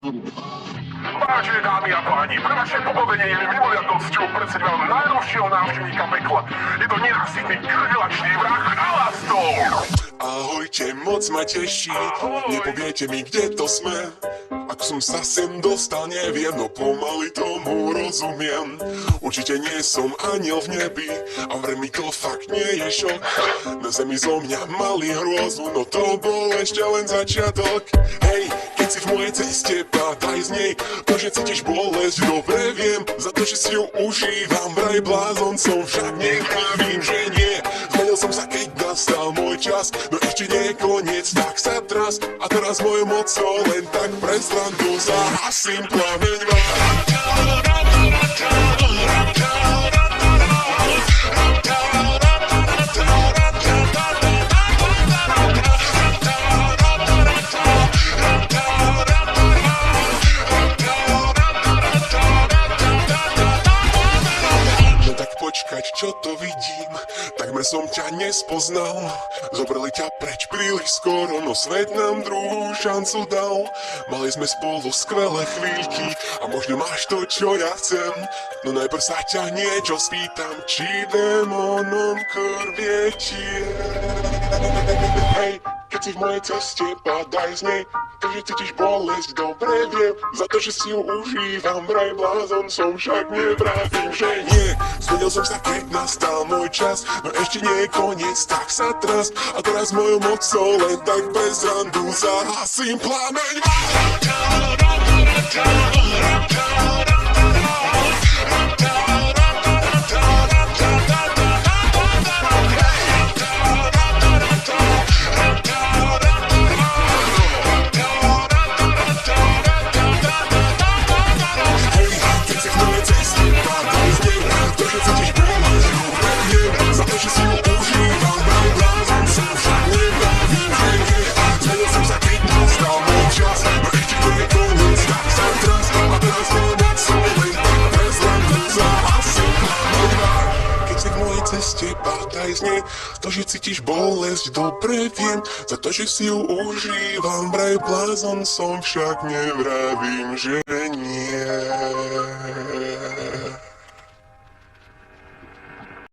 Vážené dámy a páni, pre vaše pobavenie je mi mimoriadnosťou predstaviť vám najnovšieho návštevníka pekla. Je to nenásytný krvilačný vrah Alastov. Ahojte, moc ma teší, nepoviete mi, kde to sme. Ako som sa sem dostal, neviem, no pomaly tomu rozumiem. Určite nie som aniel v nebi, a vraj mi to fakt nie je šok. Na zemi zo mňa mali hrôzu, no to bol ešte len začiatok. Hej, keď si v mojej ceste, pátaj z nej, to, že cítiš bolesť, dobre viem. Za to, že si ju užívam, vraj blázon som, však nevravím, že nie. Zmenil som sa, keď nastal môj čas, no ešte nie je koniec, tak sa tras. A teraz mojou mocou len tak pre srandu zahasím plameň vám. No tak počkať, čo to vidím, takmer som ťa nespoznal. Zobrali ťa preč príliš skoro, no svet nám druhú šancu dal. Mali sme spolu skvelé chvíľky a možno máš to, čo ja chcem. No najprv sa ťa niečo spýtam, či démonom krvie tie. Hej, keď si v mojej ceste, padaj z nej, takže cítiš bolesť, dobre viem. Za to, že si ju užívam, vraj blázon som, však nevravím, že nie. Zmenil som sa, keď nastal môj čas, no ešte nie je koniec, tak sa tras. A teraz mojou mocou len tak bez randu zahasím plameň vám. Pátaj z nej, to, že cítiš bolesť, dobre viem. Za to, že si ju užívam, vraj blázon som, však nevravím, že